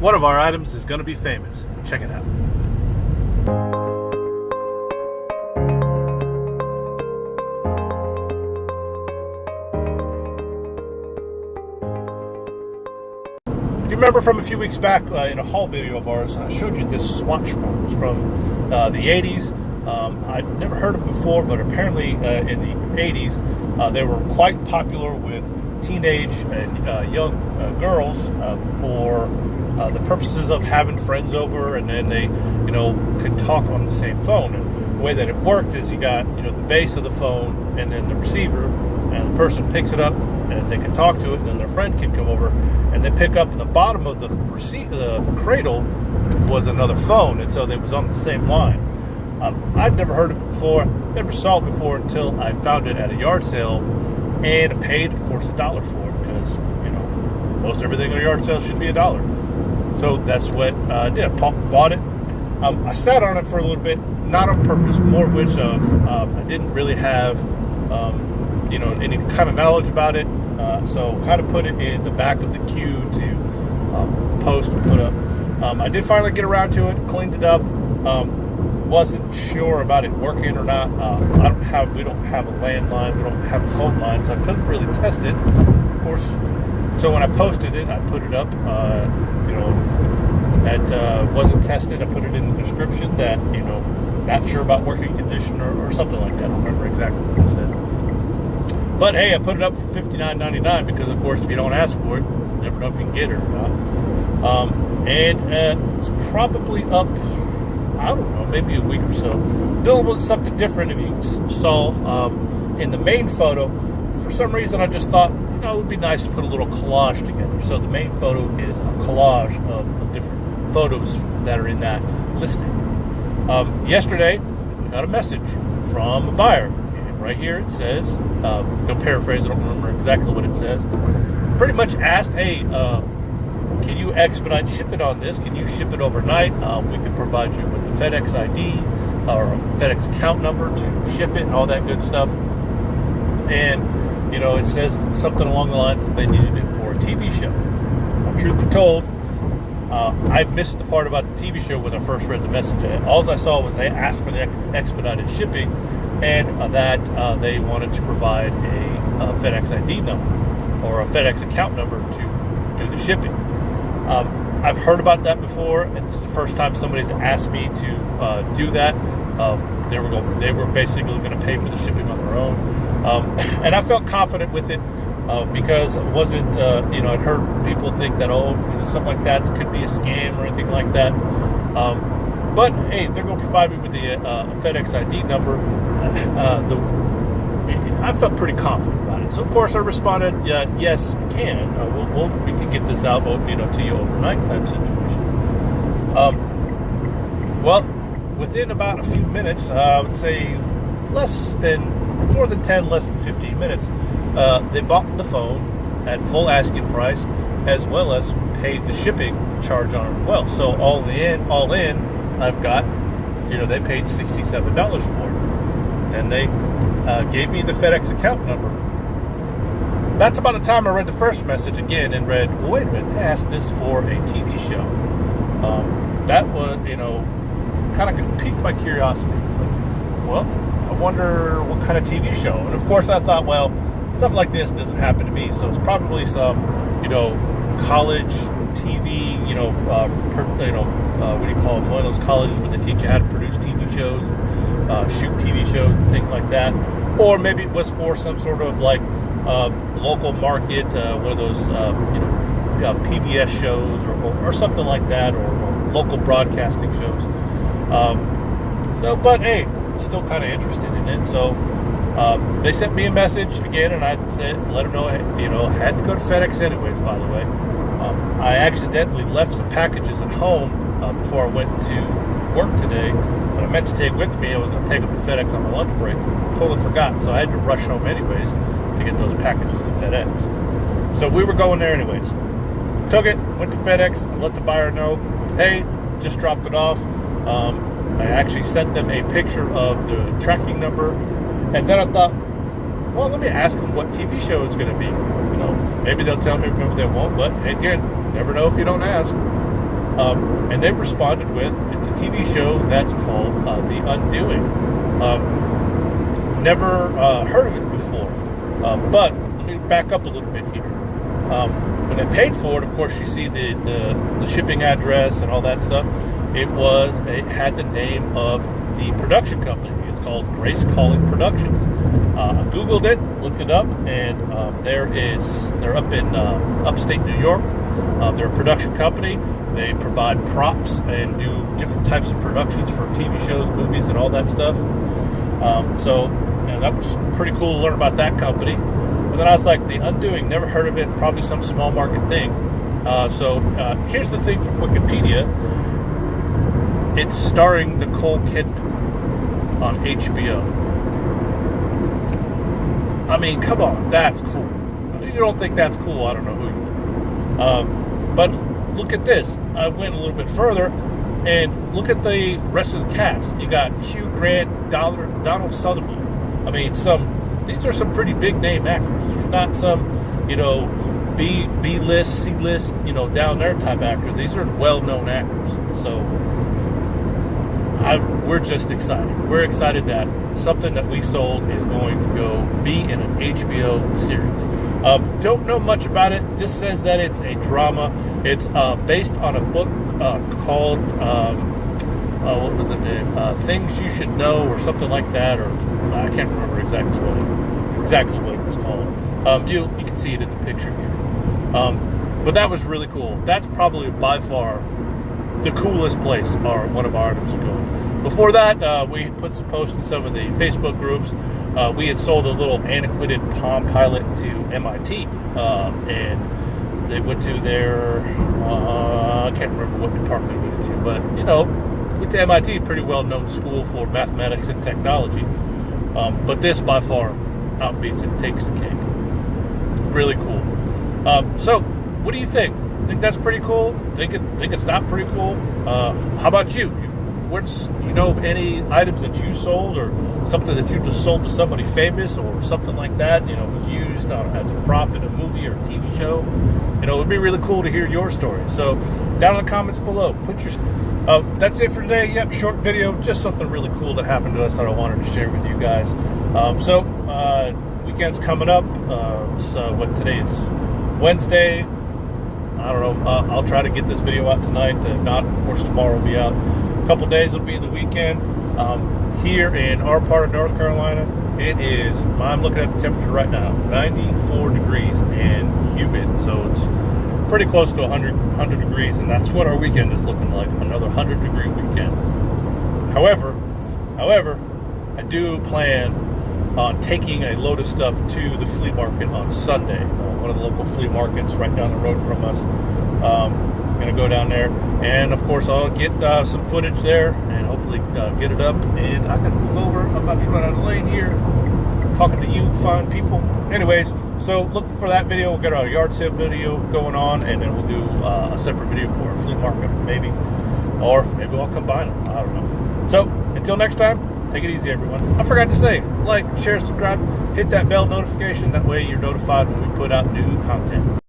one of our items is going to be famous. Check it out. If you remember from a few weeks back in a haul video of ours, I showed you this Swatch phone. It's from the 80s. I'd never heard of them before, but apparently in the 80s, they were quite popular with teenage and young girls for the purposes of having friends over, and then they, could talk on the same phone. And the way that it worked is you got, the base of the phone and then the receiver, and the person picks it up and they can talk to it, and then their friend can come over and they pick up the bottom of the cradle was another phone, and so they was on the same line. I'd never heard of it before, never saw it before until I found it at a yard sale, and I paid, of course, $1 for it because, most everything at a yard sale should be $1. So that's what I did. I bought it. I sat on it for a little bit, not on purpose, more of which I didn't really have, any kind of knowledge about it. So kind of put it in the back of the queue to post and put up. I did finally get around to it, cleaned it up. Wasn't sure about it working or not. We don't have a landline, we don't have a phone line, so I couldn't really test it. Of course, so when I posted it, I put it up. That wasn't tested. I put it in the description that not sure about working condition or something like that. I don't remember exactly what I said. But hey, I put it up for $59.99 because, of course, if you don't ask for it, you never know if you can get it or not. And it's probably up, I don't know, maybe a week or so. Doing with something different. If you saw in the main photo, for some reason I just thought, it would be nice to put a little collage together. So the main photo is a collage of different photos that are in that listing. Yesterday, got a message from a buyer. And right here it says, go paraphrase, I don't remember exactly what it says. Pretty much asked, hey, can you expedite shipment on this? Can you ship it overnight? We can provide you with the FedEx ID or a FedEx account number to ship it and all that good stuff. And, it says something along the lines that they needed it for a TV show. Now, truth be told, I missed the part about the TV show when I first read the message. All I saw was they asked for the expedited shipping and that they wanted to provide a FedEx ID number or a FedEx account number to do the shipping. I've heard about that before, and it's the first time somebody's asked me to do that. They were basically going to pay for the shipping on their own, and I felt confident with it because it wasn't. I'd heard people think that stuff like that could be a scam or anything like that. But hey, if they're going to provide me with the FedEx ID number, I felt pretty confident about it. So of course I responded, yes, we can. We can get this out, to you overnight type situation. Well, within about a few minutes, I would say less than 15 minutes, they bought the phone at full asking price, as well as paid the shipping charge on it as well. So all in, I've got, they paid $67 for it. Then they gave me the FedEx account number. That's about the time I read the first message again and read, well, wait a minute, they asked this for a TV show. That was, kind of piqued my curiosity. It's like, well, I wonder what kind of TV show. And of course I thought, well, stuff like this doesn't happen to me. So it's probably some, college TV, what do you call it? One of those colleges where they teach you how to produce TV shows, shoot TV shows and things like that. Or maybe it was for some sort of local market, one of those, PBS shows or something like that, or local broadcasting shows. But hey, still kind of interested in it. So they sent me a message again, and I said, let them know, I had to go to FedEx anyways, by the way. I accidentally left some packages at home before I went to work today, but I meant to take with me. I was going to take them to FedEx on my lunch break. Totally forgot, so I had to rush home anyways to get those packages to FedEx. So we were going there anyways. Took it, went to FedEx, let the buyer know, hey, just dropped it off. I actually sent them a picture of the tracking number, and then I thought, well, let me ask them what TV show it's going to be. Maybe they'll tell me, maybe they won't, but again, never know if you don't ask. And they responded with, it's a TV show that's called The Undoing. Never heard of it before. But let me back up a little bit here. When they paid for it, of course, you see the shipping address and all that stuff. It had the name of the production company. It's called Grace Calling Productions. I Googled it, looked it up, and they're up in upstate New York. They're a production company. They provide props and do different types of productions for TV shows, movies, and all that stuff. So that was pretty cool to learn about that company. And then I was like, The Undoing, never heard of it, probably some small market thing. So here's the thing from Wikipedia. It's starring Nicole Kidman on HBO. I mean, come on, that's cool. If you don't think that's cool, I don't know who you are. But look at this. I went a little bit further, and look at the rest of the cast. You got Hugh Grant, Donald Sutherland. I mean, these are some pretty big name actors. There's not some, B-list, C-list, down there type actors. These are well-known actors. So we're just excited. We're excited that something that we sold is going to go be in an HBO series. Don't know much about it. Just says that it's a drama. It's based on a book called what was it named? Things You Should Know, or something like that. Or I can't remember exactly what it was called. You can see it in the picture here. But that was really cool. That's probably by far the coolest place one of our items to go. Before that, we put some posts in some of the Facebook groups. We had sold a little antiquated Palm Pilot to MIT, and they went to their, I can't remember what department we went to, but, went to MIT, pretty well-known school for mathematics and technology. But this, by far, outbeats it, takes the cake. Really cool. So, what do you think? Think that's pretty cool? Think it's not pretty cool? How about you? Of any items that you sold, or something that you just sold to somebody famous, or something like that, was used as a prop in a movie or a TV show? It would be really cool to hear your story. So down in the comments below, that's it for today. Yep, short video, just something really cool that happened to us that I wanted to share with you guys. Weekend's coming up. What today is? Wednesday. I don't know. I'll try to get this video out tonight. If not, of course, tomorrow will be out. A couple days will be the weekend. Here in our part of North Carolina, I'm looking at the temperature right now, 94 degrees and humid. So it's pretty close to 100 degrees, and that's what our weekend is looking like, another 100-degree weekend. However, I do plan on taking a load of stuff to the flea market on Sunday, one of the local flea markets right down the road from us. I'm going to go down there, and of course I'll get some footage there, and hopefully get it up, and I can move over. I'm about to run out of the lane here, talking to you fine people. Anyways, so look for that video. We'll get our yard sale video going on, and then we'll do a separate video for a flea market, maybe I'll combine them. I don't know. So until next time, take it easy, everyone. I forgot to say, like, share, subscribe, hit that bell notification. That way you're notified when we put out new content.